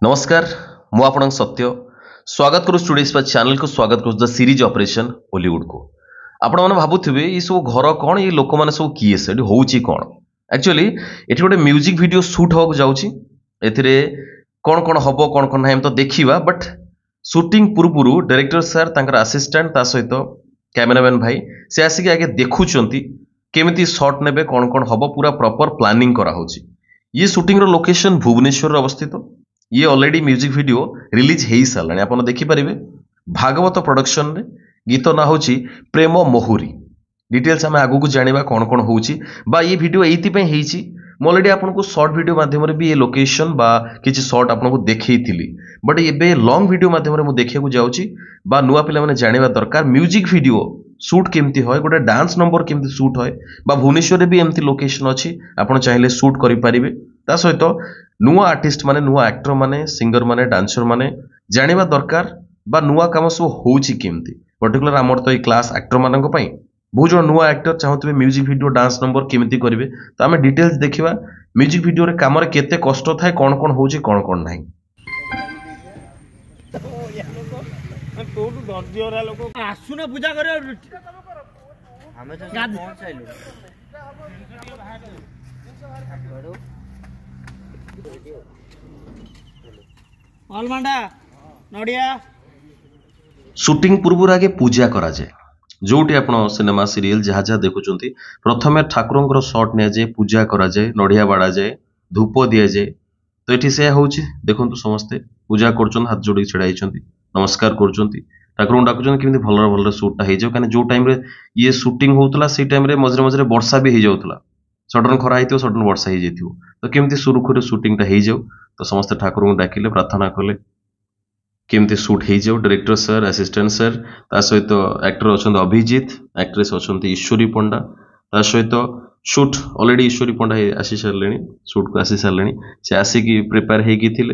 नमस्कार मु आपन सत्य स्वागत करू स्टूडियोज चैनल को स्वागत करू द सीरीज ऑपरेशन हॉलीवुड को आपण माने भाबुथिबे ई सब घर कोन ये लोक माने सब किए से होउची कोन एक्चुअली एठी गोटे म्यूजिक वीडियो शूट होक जाउची एथिरे कोन कोन हबो कोन कोन हम तो देखिबा बट शूटिंग पूर्वरु डायरेक्टर सर तांकर असिस्टेंट ता सहित कैमरामैन भाई से आसिक आगे देखुचंती केमिति शॉट नेबे कोन कोन हबो पूरा प्रॉपर प्लानिंग करा होची ये शूटिंग रो लोकेशन भुवनेश्वर अवस्थित ये ऑलरेडी म्यूजिक वीडियो रिलीज हो सारे आप देखिपारे भागवत प्रोडक्शन रे गीत ना हूँ प्रेम मोहुरी डिटेल्स आम आगू को जाना कौन कौन हो ये वीडियो ये ऑलरेडी आपको शॉर्ट वीडियो माध्यम भी ये लोकेशन बा किसी शॉर्ट आपको देखी बट ये लॉन्ग वीडियो माध्यम देखा जाऊँगी नुआ पिला जाना दरकार म्यूजिक वीडियो शूट केमती है गोटे डांस नंबर केमती शूट है भुवनेश्वर भी एमती लोकेशन अच्छी आप चाहिए शूट करें ता सहित नुआ आर्टिस्ट माने नुआ एक्टर माने सिंगर माने डांसर माने जानिबा दरकार बा नुआ काम सब होउची केमती पर्टिकुलर आमर तो ये क्लास एक्टर मानक पई बहुत जन नुआ एक्टर चाहूथिबे म्यूजिक वीडियो डांस नंबर केमती करिवे तो आमे डिटेल्स देखिबा म्यूजिक वीडियो रे काम रे केते कष्ट थाए कोन कोन होउची कोन नाही आसुना पूजा करे हमें तो पहुंच आइलो अलमांडा नडिया शूटिंग पूर्व आगे पूजा करा जाए जोटी आपण सिनेमा सीरियल जहाँ जहाँ देखुंत प्रथमे ठाकुर शॉट नि जाए पूजा करा जाए नड़िया बाड़ा जाए धूप दि जाए तो ये से हूँ देखो समस्ते पूजा कर हाथ जोड़ी छड़ा नमस्कार कर डाकुन केमी भल भल सुटा हो जाए जो टाइम ये शूटिंग होता से टाइम मझे मझे वर्षा भी हो जाऊला सडन खरा हो सडन वर्षा हो जाए तो केमती सुरुखुरु शूटिंग हो जाऊ तो समस्त ठाकुर को डाकिले प्रार्थना कले केमती शूट हो जाऊ डायरेक्टर सर असिस्टेंट सर ता सहित एक्टर अच्छा अभिजीत एक्ट्रेस अच्छा ईश्वरी पंडा ता सहित शूट ऑलरेडी ईश्वरी पंडा आसी सारे शूट को आसी सारे से आसिक प्रिपेयर होते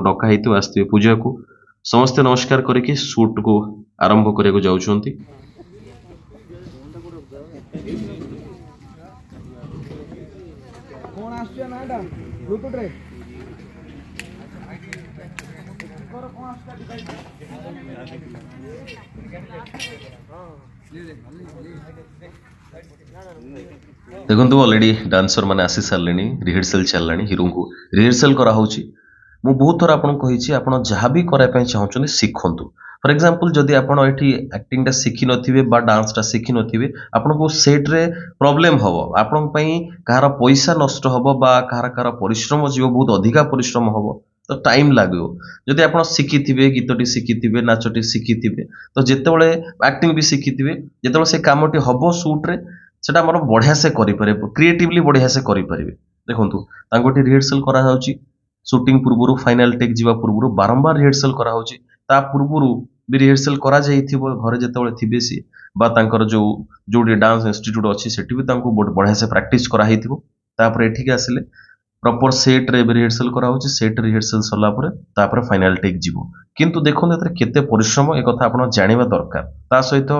डका हो आसवे पूजा को समस्ते नमस्कार करके शूट को आरंभ करने जाऊँगी देखो ऑलरेडी डांसर मैंने आसी सारे रिहर्सल चललानी हिरो को रिहर्सल कराऊँगी मु बहुत थर आपको कही आप जहाँ भी करने चाहते शिखु फॉर एग्जांपल जदि आपड़ ये एक्टिंग शिखि नथिबे बा डांसटा शिखि नथिबे आपको सेट रे प्रॉब्लम हम आपण कहार पैसा नष्ट हम बा कहार परिश्रम जीव बहुत अधिका परिश्रम हम तो टाइम लगे जदि आप शिखि गीतटी शिखि नाचटी शिखि तो जितेबाला एक्टिंग भी शिखि जिते से कमटी हम सुट्रे से बढ़िया से करें क्रिएटिवली बढ़िया से करें देखो रिहर्सल करा शूटिंग पूर्व फाइनल टेक जीवा पूर्व बारंबार रिहर्सल करा पूर्व भी रिहर्सल करा घरे जिते थे सी जो डांस इंस्टीट्यूट अच्छी से भी बढ़िया से प्रैक्टिस करापर एठिक आसिले प्रॉपर सेट रे रिहर्सल करा सेट रिहर्सल सरला फाइनल टेक जीव किंतु देखो केते परिश्रम एक कथा आप जाना दरकार ता सहित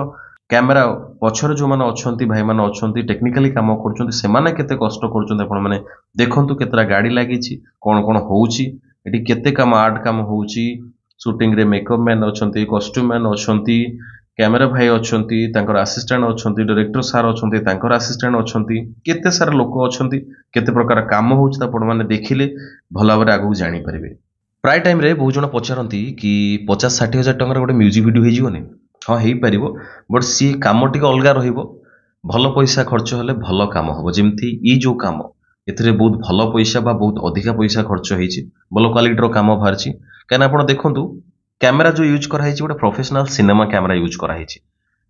कैमेरा पछर जो मैंने अच्छा भाई मैंने अच्छा टेक्निकाली काम करते कष्ट कर देखु केतरा गाड़ी लगी कौन कौन होती केते काम आर्ट काम हो शूटिंग रे मेकअप मैन अच्छा कॉस्ट्यूम मैन अच्छा कैमेरा भाई अच्छा असिस्टेंट अच्छा डायरेक्टर सार अच्छा असिस्टेंट अच्छा केते सारा लोक अच्छा केते प्रकार काम होने देखिले भल भाव आगू जानीपारे प्राय टाइम रे बहुत जन पचारती कि 50-60 हजार टकर गोटे म्यूजिक वीडियो होनी हाँ हो पार बट सी कम टी अलग भल पैसा खर्च हेल्ले भल कम हम जमी ये जो कम ए बहुत भल पैसा बहुत अधिका पैसा खर्च होती भल क्वालिटी कम बाहरी कहीं आप देखूँ कैमेरा जो यूज कराई गोटे प्रोफेशनल सिनेमा कैमेरा यूज कराई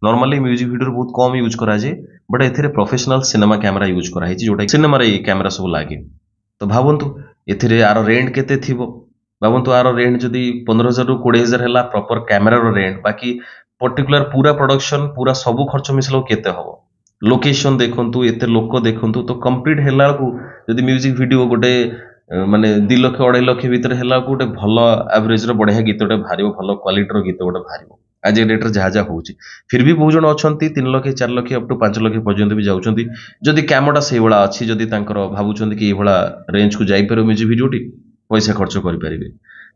नॉर्मली म्यूजिक वीडियो बहुत कम यूज कराए but a professional cinema camera use कराई जोटा सिनेमा कैमेरा सब लगे तो भावतु ए आर रेंट केते थिबो भावतु आर रेंट जदि 15,000 ରୁ 20,000 है प्रॉपर कैमेरा रेंट बाकी पर्टिकुलर पूरा प्रोडक्शन पूरा सबू खर्च मिसलो केते हम लोकेशन देखु एत लोक देखु तो कंप्लीट है जदि म्यूजिक वीडियो गोटे माने 2 लाख 2.5 लाख भितर है गोटे भल एवरेज बढ़िया गीतटे बाहर भल क्वालिटी गीत गोटे बाहर आज डेट्रे जहाँ जहाँ हो फिर भी बहुत जन अच्छा 3 लाख 4 लाख अप टू 5 लाख पर्यंत भी जाऊँच जदि कैमटा से अच्छी जदि भावुं कि ये रेंज को जापर म्यूजिक वीडियोटी पैसा खर्च करें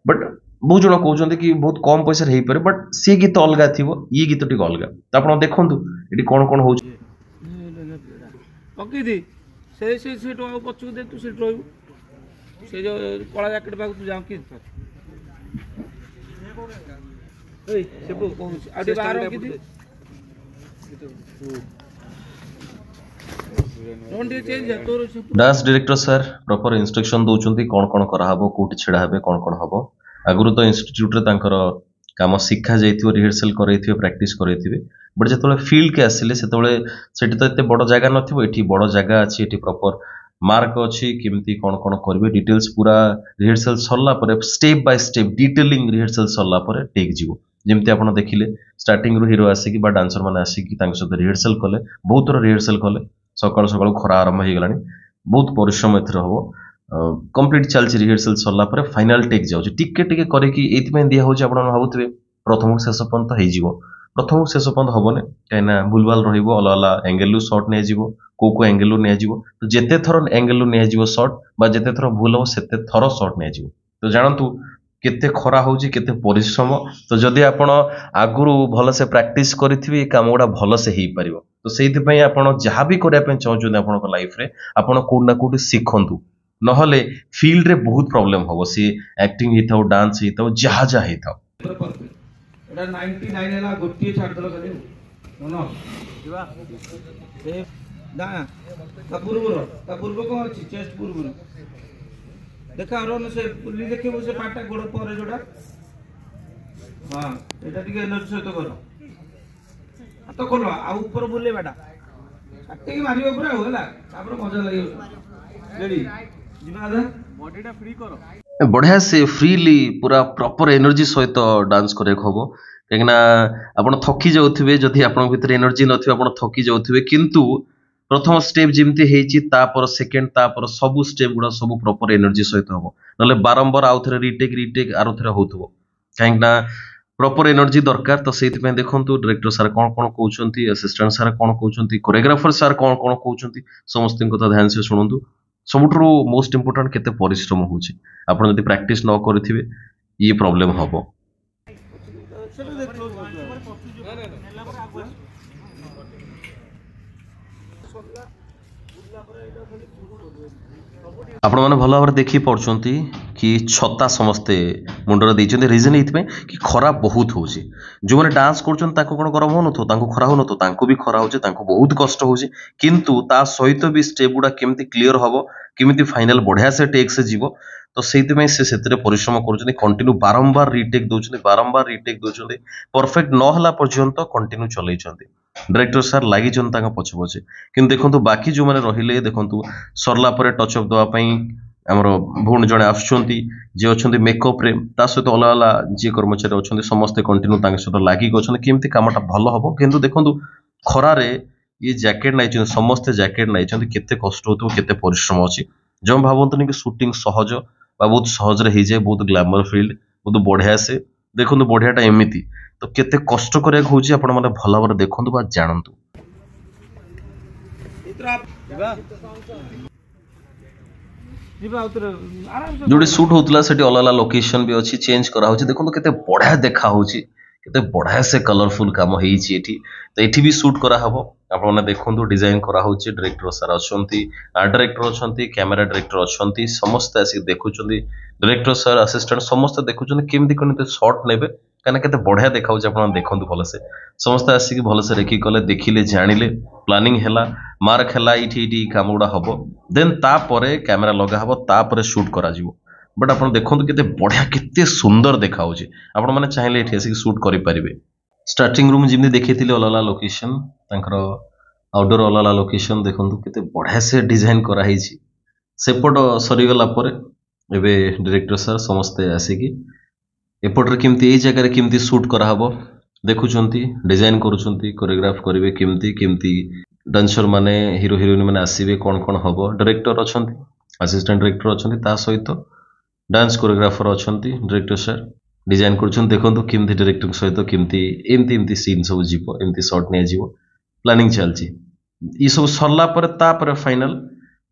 बट बहुत जन कहते कि बहुत कम पैसा हो पारे बट सी गीत अलग थी ये गीत टी अलग तो आप देखूँ ये कौन कौन हो पकईदी से पचू दे तू सीट रही से जो कला जैकेट पाक तू जाऊँ कि dance director sir proper instruction दौरान कौन कौन कराहब कौट छिड़ा हे कौन कौन हम आगुरी तो इंस्टीट्यूट काम शिखा जाइए रिहर्सल कर प्रैक्टिस करेंगे बट जो फील्ड के आसिले से तो ये बड़ जगह नथी बड़ जगह अच्छी प्रॉपर मार्क अच्छी केमती कौन कौन करेंगे डिटेल्स पूरा रिहर्सल सरला step by step detailing rehearsal सरला टेक जीव जमती आप देखिले स्टार्टिंग रु हीरो आसिक डांसर मैंने आसिक सहित रिहर्सल कले बहुत थोड़ा रिहर्सल कले सकाल सकाल खरा आरंभ हो गलानी बहुत परिश्रम एथर हम कंप्लीट चलती रिहर्सल सरला फाइनाल टेक जाऊँ टिके टिके करके ये दिया हो भावुए प्रथम शेष पर्यंत हो प्रथम शेष पर्यंत हेनी कहीं भूलभाल रहा एंगेल सर्ट नहीं को एंगेल नहीं तो जिते थर एंगेल नहीं सर्ट जिते थर भूल हम से थर सर्ट नहीं तो जानतु केते खरा होची केते परिश्रम तो जदि आपण आगुरु भल से प्रैक्टिस करिथिबे काम गुडा भल से ही परिबो तो सेहिति पई आपण जहा भी करिया पई चाहउछन आपण को लाइफ रे आपण कोड ना कोड सिखंतु नहले फील्ड रे बहुत प्रॉब्लम होबो सी एक्टिंग हिताउ डांस हिताउ जहा जहा हिताउ एटा 99 हैला गोटिए छाड़ दलो खाली मनो जीवा ए दा ता पूर्व को अछि चेस्ट पूर्व देखा रोन से पुली देखिबो से पाटा गोड़ परे जोडा हां एटा टिके एनर्जी सहित करो हाथ खोलो आ ऊपर बुले बेटा छाटे की मारियो पूरा होला तापर मजा लागियो रेडी जिना दा बॉडीटा फ्री करो बढ़िया से फ्रीली पूरा प्रॉपर एनर्जी सहित डांस करे खबो कहिना आपण थकी जाउथिबे जदि आपण भीतर एनर्जी नथिबे आपण थकी जाउथिबे किंतु प्रथम स्टेप जमती है तापर सेकेंड तापर सबू स्टेप गुड़ा सब प्रॉपर एनर्जी सहित हम ना बारंबार आउ थे रिटेक आरो थे हो कहीं प्रॉपर एनर्जी दरकार तो से देखो डायरेक्टर सार कौन कौन कहते असिस्टेंट सार कौन कहते कोरियोग्राफर सार कौन कौन कहते समस्त ध्यान से शुणु सबुठ मोस्ट इंपोर्टेंट केते परिश्रम होची आपण जदि प्रैक्टिस न करिथिबे ये प्रॉब्लम हबो आपण मैंने भल भाव देखी पड़ुंट कि छता समस्ते मुंडर देते रिजन ये कि खरा बहुत हो जो मैंने डांस कर कौन गरम हो खरा हो भी खरा हो बहुत कष्ट हो किंतु ता सहित भी स्टेप गुड़ा केमती क्लीयर हम केमी फाइनाल बढ़िया से टेक से जीव तो से परिश्रम कर कंटिन्यू बारंबार रिटेक दौरान परफेक्ट नहला पर्यंत कंटिन्यू चल डायरेक्टर सार लगी पछे पछे कि देखो बाकी जो मैंने रहिले देखो सरला टचअप देवाई आमर भौणी जड़े आसुँच जी अच्छा मेकअप रे सहित अलग अलग जी कर्मचारी अच्छा समस्ते कंटिन्यू सहित लगिक अच्छा केमती कामटा भल हम कि देखो खरारे ये जैकेट नहीं समस्ते जैकेट नहीं केते कष्ट हो केते परिश्रम अच्छी जो भावतुनि कि शूटिंग सहज बहुत सहज रे हो जाए बहुत ग्लैमर फील्ड बहुत बढ़िया से देखो बढ़ियाटा एमती तो केते कष्ट करिया होची आपण माने भला भाବରେ देखंतु बा जानंतु जोड़ी शूट होतला सेठी अलग अलग लोकेशन भी अच्छी चेंज करा होची देखंतु केते बढ़िया देखा होची केते बढ़िया से कलरफुल काम हेची एठी तो एठी भी शूट करा हबो आपण माने देखंतु डिजाइन करा होची डायरेक्टर सर अछंती आर्ट डायरेक्टर अछंती कैमरा डायरेक्टर अछंती समस्त आसी देखुचंदी डायरेक्टर सर असिस्टेंट समस्त देखुचंदी केमती कोन शॉट नेबे कहना केते बढ़िया देखा आप देखते भल से समस्त आसिक भल से रेखी कले देखिले जानिले प्लानिंग हैला मार्क हैला ये काम गुड़ा हम देन तापरे कैमेरा लगा हम तापरे शूट करा जिवो बट आप देखो केते बढ़िया केते सुंदर देखा आपण मैंने चाहिए ये आसिक शूट करें स्टार्टिंग रूम जमी देखी अलग अलग लोकेशन आउटडोर अलग अलग लोकेशन देखो केते बढ़िया से डिजाइन कराई सेपट सरीगला एबे डायरेक्टर सर समस्ते आसिकी एपट्रे केमती ए जगह केमती शूट कराहब देखुंट डिजाइन करुँच कोरियोग्राफ करेंगे केमती केमती डांसर माने हीरो हिरोइन माने आसवे कौन कौन हम डायरेक्टर अच्छा असिस्टेंट डायरेक्टर अच्छा सहित डांस कोरियोग्राफर अच्छा डायरेक्टर सर डिजाइन कर देखो केमती डायरेक्टर सहित केमती एमती एमती सीन सब जीव एमती शॉट नहीं प्लानिंग चलती ये सब सरला फाइनल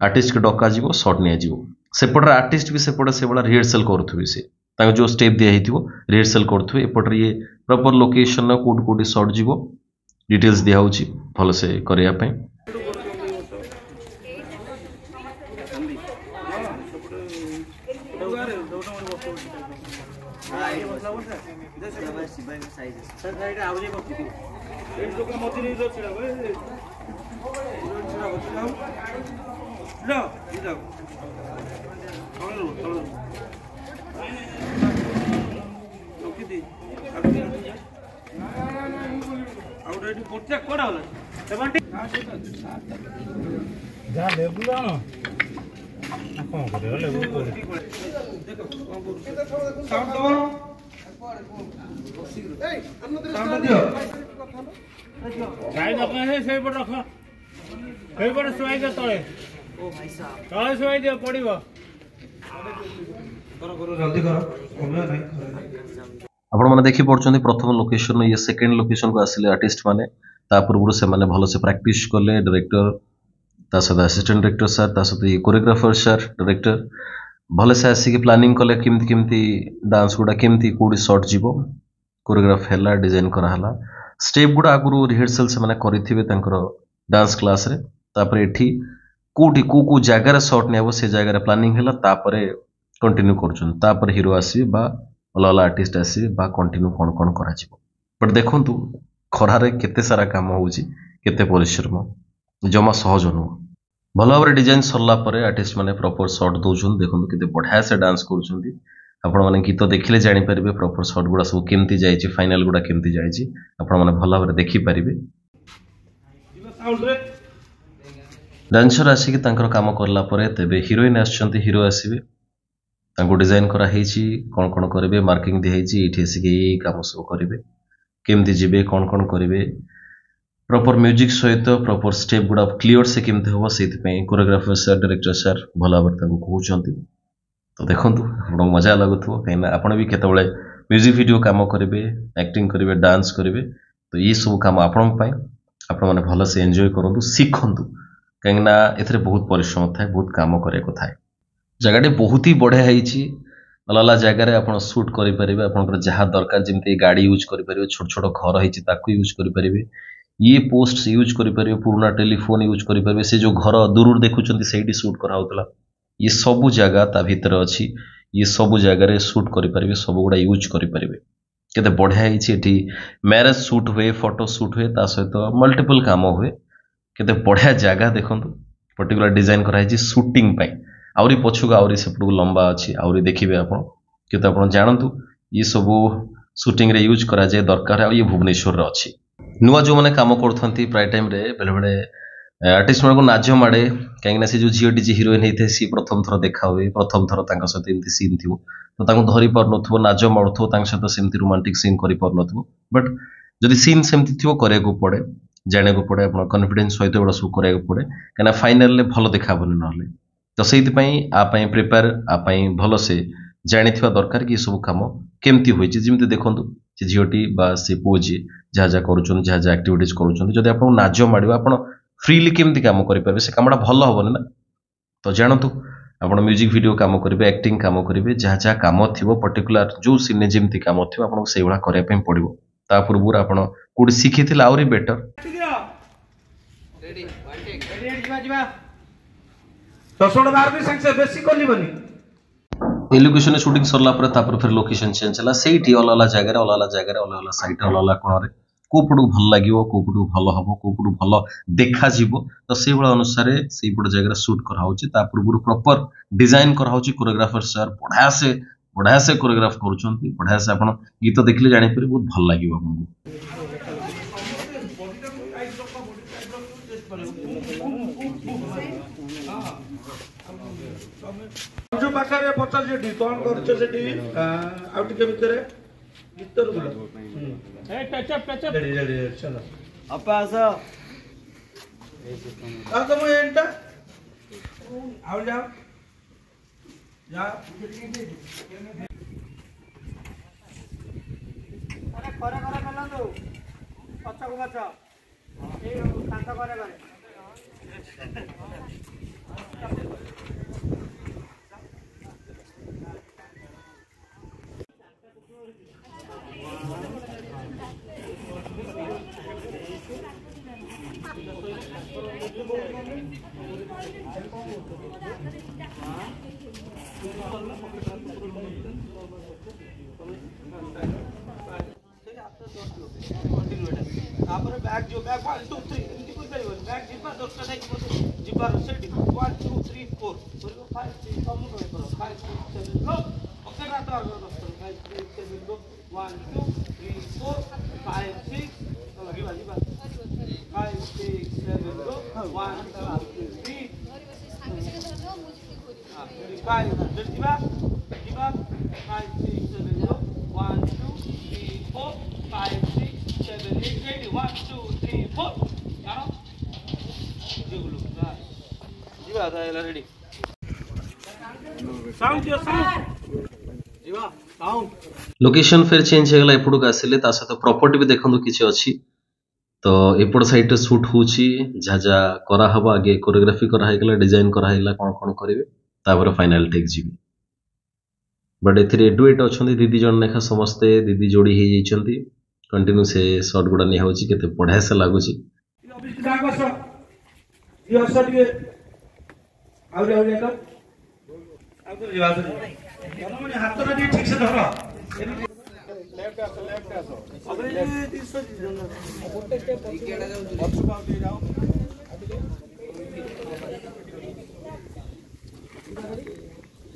आर्टिस्ट के डका जीव शॉट नहीं सेपटे आर्टिस्ट भी सेपटे से रिहर्सल करुवे से तांको जो स्टेप दिया हिथिबो रिहर्सल करथुवे एपटर ये proper location code code shot जीवो डिटेल्स दिया होची भलो से करिया पय आपण माने देखि पड़छन्ती प्रथम लोकेशन ये सेकंड लोकेशन को आसिले आर्टिस्ट माने ता पूर्व से माने भलो से प्रैक्टिस करले डायरेक्टर ता सदा असिस्टेंट डायरेक्टर सर ता सदा ये कोरियोग्राफर सर डायरेक्टर भलो से आसी के प्लानिंग कले केमती केमती डांस गुडा केमती कोडी शॉट जीवो कोरियोग्राफ हैला डिजाइन करा हला स्टेप गुडा आगुरु रिहर्सल से माने करिथिबे तांकर डांस क्लास रे तापरे एठी कोठी को जगह रे शॉट नेबो से जगह रे प्लानिंग हैला तापरे कंटिन्यू करछन तापर हीरो आसी बा अलाला आर्टिस्ट आसी बा कंटिन्यू कोन कोन करा जिवो बट देखंतु खरा रे केते सारा काम होउची केते परिश्रम जमा सहज नु भलो भाବରେ डिजाइन सरला परे आर्टिस्ट माने प्रॉपर शॉट दोछन देखंतु केते बढ़िया से डांस करूछंती आपण माने गीत देखिले जानि परिबे प्रॉपर शॉट गुडा सब केमती जाईची फाइनल गुडा केमती जाईची आपण माने भलो भाବରେ देखि परिबे डांसर आसी कि तांकर काम करला परे तबे हीरोइन आछंती हीरो आसीबे तांको डिजाइन करा हेची कोन कोन करबे मार्किंग दि हेची इठी आसी कि काम सब करबे केमती जिबे कोन कोन करबे प्रॉपर म्यूजिक सहित प्रॉपर स्टेप गुडा क्लियर से केमती होबो सेति पई कोरियोग्राफर सर डायरेक्टर सर भला भाବରେ तांको कहउचंती तो देखंतु आपण मजा लागुथो कहिना आपण भी केतबळे म्यूजिक वीडियो काम करबे एक्टिंग करबे डांस करबे तो ये सब काम आपण पई आपण माने भलो से एन्जॉय करंतु सिखंतु कहिना एथरे बहुत परिश्रम थाए बहुत काम करे को थाए जगह बहुत ही बढ़िया है अलाला जगह आप सुट करेंगे आप जहाँ दरकार जमी गाड़ी यूज करेंगे छोट छोट घर होती यूज करेंगे ये पोस्ट यूज करेंगे पुराना टेलीफोन यूज करेंगे से जो घर दूर देखुं से सुट कराला ये सबू जगह ता भीतर अच्छी ये सबू जगह सुट करेंगे सब गुड़ा यूज करेंगे केते बढ़िया है मैरेज सुट हुए फोटो सुट हुए ता सहित मल्टीपल काम हुए केते बढ़िया जगह देखो पर्टिकुलर डिजाइन कराई शूटिंग पाई आउरी पछुक आउरी सेपटू लंबा अच्छी आउरी देखिए आपण किंतु आपण जानतु ये सब शूटिंग रे यूज करा जाए दरकार आ ये भुवनेश्वर रे अच्छी नुआ जो माने काम करथंती प्राय टाइम रे बेले बेले आर्टिस्ट मानको नाज माडे काहेकि से जो झियोटी जी हीरोइन हेथे सी प्रथम थर देखा हुए प्रथम थर तांका सहित एमती सीन थिवो तो तांको धरि पर नथबो नाज माडथो तांका सहित सेमती रोमांटिक सीन करि पर नथबो बट जदि सीन सेमती थिवो करे को पड़े जाने को पड़े आपण कॉन्फिडेंस सहित एडा सब करे को पड़े काना फाइनल ले भलो देखाबोनी नहले तो सेति पई आ पई प्रिपेयर आ पई भलो से जानिथिबा दरकार कि सब काम केमती होई छि जिमते देखंतु से झियोटी बा से पोजी जहा जहा करूछन जहा जहा एक्टिविटीज करूछन जदि आपण नाज माडिबा आपण फ्रीली केमती काम करि परबे से कामडा भलो होबने ना तो जानतु आपण म्यूजिक वीडियो काम करिवे एक्टिंग काम करिवे जहा जहा काम थिवो पर्टिकुलर जो सीने जिमती काम थिवो आपण सेइ बडा करे पई पड़िबो ता पूर्वुर आपण कोडी सिखिथिला आउरी better ready one take ready जिवा दसोड़ बार भी संग से बेसी करलिबनी ए लोकेशन शूटिंग सरला पर तापर फिर लोकेशन चेंज होला सेठी अलाला जगह अलाला साइट अलाला कोण रे कोपडू भल लागिवो कोपडू भल हबो कोपडू भल देखा जीवो तो से बळ अनुसार से बड जगह शूट करा होची ता पूर्व प्रॉपर डिजाइन करा होची कोरियोग्राफर सर बढ़िया से कोरियोग्राफ करूछंती बढ़िया से आपण गीत देखले जानि परि बहुत भल लागिवो आपन जो पाखरे पचास जेडी कोन करछ सेठी आउ टिके भितरे भीतर बोलो ए टच अप रेडी चलो अपा आसो आ तुम एंटा आउ जाओ जा अरे करे करला दो पचा को पचा ए कांता करे तापर बैग जो बैग 1 2 3 एमती कोइ परिबो बैग जिबा 10 टा नहीं जिबार सेट 1 2 3 4 करिबो 5 6 कम करो 5 6 7 लो ओके ना तो 10 5 6 7 लो 1 2 3 4 5 6 चलो जिबा जिबा 5 6 7 लो 1 2 3 5 जिबा जिबा 5 6 7 लो 1 2 3 4 5 6 7 8 8 1 2 3 4 यारो जिगुलो जिबा दा एला रेडी साउंड यो साउंड जिबा साउंड लोकेशन फिर चेंज हेगला एपड़क आसिले ता सहित प्रॉपर्टी भी देखंतु किछि अछि तो एपड़ साइड शूट होउछि जा जा करा हबा आगे कोरियोग्राफी करा हेगला डिजाइन करा हेगला कोन कोन करिवे तापर फाइनल टेक जीवी बट एथिरे डुएट अछंती दीदी जन नेखा समस्त दीदी जोड़ी हे जाइछंती कंटिन्यू से शॉट गुडा नि होउछि केते बढ़िया से लागुछि ऑफिस का बस ये शॉट के आउरे आउरे तो आउरे जिबा तो माने हाथ रे ठीक से धरो लेफ्ट आसो अबे 300 गोटे स्टेप केडा जाउ पछ पाउ दे जाओ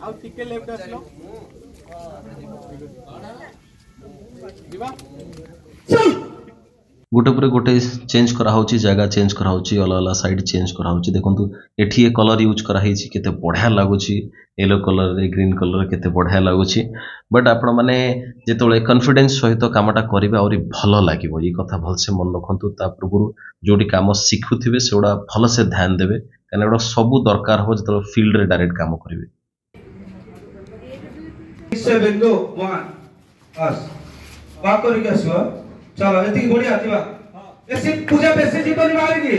आउ टिके लेफ्ट आसलो जिबा गोटे पर गोटे चेंज करा होची जगह चेंज करा होची अलग अलग साइड चेंज करा होची देखंतु एठी ए कलर यूज करा हेची केते बढ़िया लागुची येलो कलर रे ग्रीन कलर केते बढ़िया लागुची बट आपण माने जेतोले कॉन्फिडेंस सहित कामटा करिवे और भलो लागिवो ई कथा भल से मन रखंतु ता पूर्व जोडी काम सिखुथिबे सेडा भल से ध्यान देबे कने एडा सब दरकार हो जेतो फील्ड रे डायरेक्ट काम करिवे 7 2 1 बस बा करि गसो चलो एती बढ़िया थिबा एसी पूजा बेसे जीवन मारिनी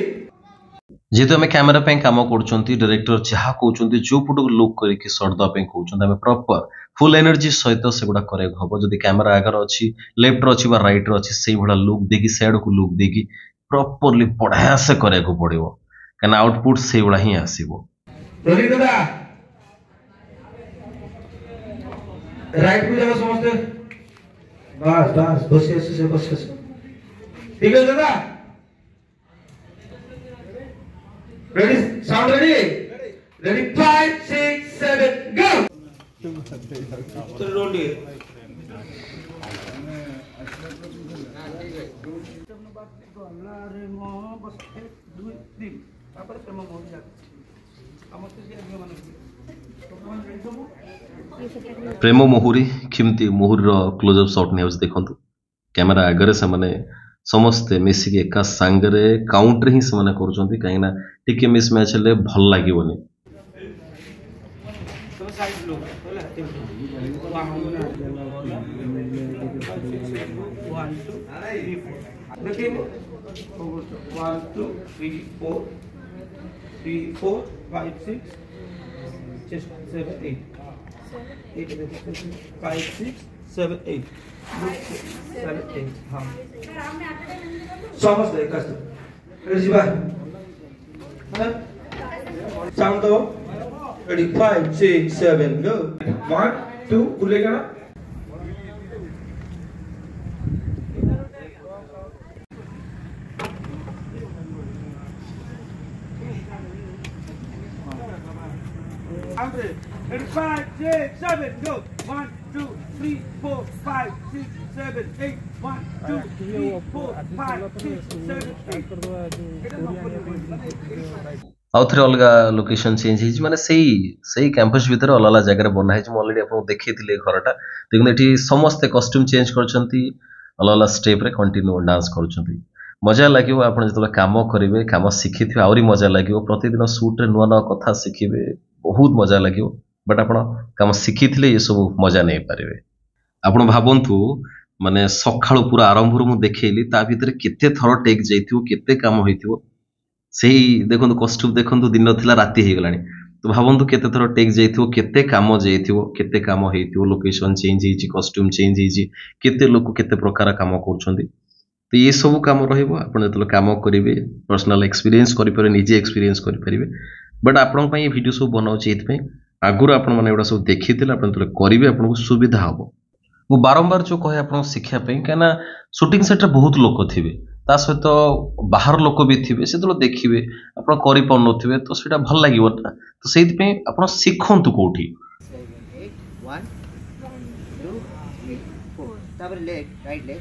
जेतु हमें कैमरा पे काम करछंती डायरेक्टर चाहा कहउछंती जो फोटो लुक करके शॉट द पे कहउछंती हमें प्रॉपर फुल एनर्जी सहित सेगुडा करे हबो जदी कैमरा आगर अछि लेफ्ट रो अछि बा राइट रो अछि सेही भडा लुक देगी साइड को लुक देगी प्रॉपरली बढ़िया से करे को पड़िबो कना आउटपुट सेही भडा ही आसीबो तोरी दादा राइट को जाओ समझते बस बस बस ठीक है दादा रेडी साउंड रेडी 5 6 7 गो तो रोल ये अरे मो बस 1 2 3 तापर प्रेम मोह जा हम तो जे आगे माने प्रेम मोहुरी खिमती मोहुरी क्लोजअप शॉट ने देखंतु कैमरा आगरे से माने समस्ते मिसिक एका सांगरे काउंटर ही से माने करूछंती काहे ना टिके मिस मैच हेले भल लागिवनी तो साइड लो होला 1 2 3 4 देखिए 1 2 3 4 3 4 5 6 7 8 5 6 7 8 7 8 हाँ समझ गए कस्ट रेडी बाय साउंड दो रेडी 5 6 7 गो 1 2 बोलेगा ना Ready, 5, 6, 7, go. 1, 2, 3, 4, 5, 6, 7, 8. 1, 2, 3, 4, 5, 6, 7, 8. आउ थे अलग लोकेशन चेंज हो माने सही कैंपस भीतर अलग अलग जगह बना है ऑलरेडी आपको देखी घरटा देखते ये समस्ते कॉस्ट्यूम चेंज करछंती अलग अलग स्टेप रे कंटिन्यू डांस करछंती मजा लगे आप जो काम करेंगे काम शिखि थे आहरी मजा लगे प्रतिदिन सुट रे नुआ नुआ कथा शिखिबे बहुत मजा लगे बट आप काम शिखि ये सब मजा नहीं पारे आप भावतु माने सकाळु पूरा आरंभ मु देखैली ता भितर केते थर टेक जाइथिबो केते काम होइथिबो सेही देखंतु कॉस्ट्यूम देखंतु दिन थिला राती हे गलानी तो भावନ୍ତୁ केते थर टेक जाइथिवो केते काम जाइथिवो केते काम हेइथिवो लोकेशन चेंज हेइची कॉस्ट्यूम चेंज हेइची केते लोक केते प्रकार काम करछन्ती तो ये सब काम रहिबो आपण जतले काम करिवे पर्सनल एक्सपीरियंस करि पारे निजे एक्सपीरियंस करि परिबे बट आपण पई वीडियो सब बनाउची एत पई आगुर आपण माने एडा सब देखिथिले आपण तले करिवे आपण को सुविधा हबो वो बारंबार जो कहे आपण शिक्षा पई कना शूटिंग सेट रे बहुत लोक थिबे ता सहित बाहर लोक भी थिबे से देखिए आपण करि पनथिबे तो सेटा भल लागिवो ना तो सेति पे आपण सिखंतु कोठी 1 2 3 4 तापर लेग राइट लेग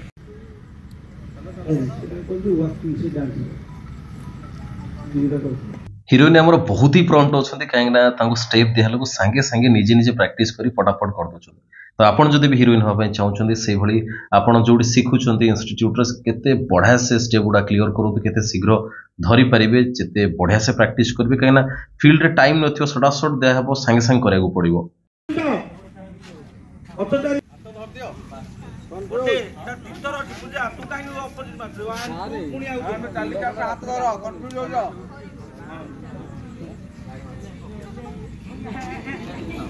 हिरोइन हमर बहुत ही प्रॉम्प्ट अछंती काहे ना तांको स्टेप दिहला को संगे संगे निजे निजे प्रैक्टिस करी फटाफट कर दोछन तो आपण जदि भी हिरोइन होबा चाहउछंती से भली आपण जोडी सिखुछंती इंस्टीट्यूट रे केते बढ़िया से स्टेप गुडा क्लियर करु केते शीघ्र धरि परिबे जेते बढ़िया से प्रैक्टिस करबे काहे ना फील्ड रे टाइम नथियो सडा सड दे हबो संगे संगे करेगु पड़िबो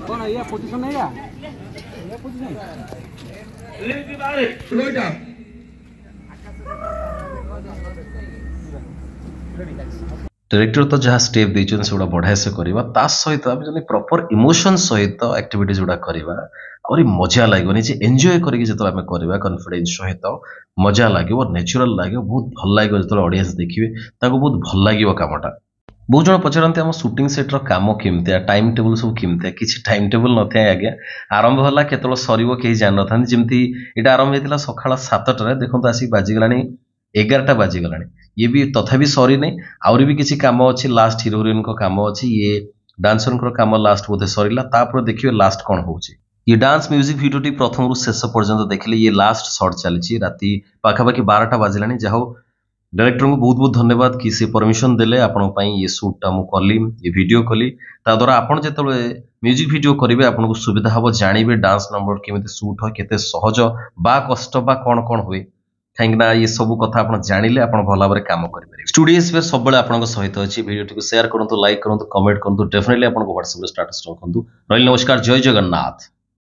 कौन है ये पोजीशन है या ये पोजीशन ले की बारे रोइटा डायरेक्टर तो जहाँ स्टेप देछन सेडा बढ़िया से करबा ता सहित आबे जने प्रॉपर इमोशन सहित एक्टिविटीज गुडा करबा और मजा लागो निजे एन्जॉय करके जतो आमे करबा कॉन्फिडेंस सहित मजा लागो नेचुरल लागो बहुत भल लागो जतो ऑडियंस देखिबे ताको बहुत भल लागो कामटा बहुत जन पचारते आम शूटिंग सेट रो काम केमतिया टाइम टेबल सब केमतिया किछि टाइम टेबल नथिया आज्ञा आरंभ होला केतलो सरीबो केही जान नथान जेमती एटा आरंभ हेतिला सखाला 7टा रे देखंतु आसी बाजी गलानी 11टा बाजी गलानी ये भी तथापि सरी नै आउरी भी किछि काम अछि लास्ट हीरो हिरोइन को काम अछि ये डांसर को काम लास्ट बोधे सरीला तापर देखिबे लास्ट कोन होउछि ये डांस म्यूजिक वीडियो टी प्रथम रु शेष पर्यंत देखिले ये लास्ट शॉट चलीछि राती पाखापाखि 12टा बाजिलानी जाहो डायरेक्टर को बहुत बहुत धन्यवाद कि से परमिशन देले आपण पई ये शूट टा मु कली ये वीडियो कली ता द्वारा आपण जेतले म्यूजिक वीडियो करिवे आपण को सुविधा हबो जानिबे डांस नंबर केमिते शूट हो केते सहज बा कष्ट बा कोन कोन होय थैंकना ये सब कथा आपण जानिले आपण भला भाबरे काम करि परिबे स्टूडियो स्पेयर सब बेले आपण को सहित अछि वीडियो टी को शेयर करंतु लाइक करंतु कमेंट करंतु डेफिनेटली आपण को WhatsApp रे स्टेटस रखंतु रहिल नमस्कार जय जगन्नाथ।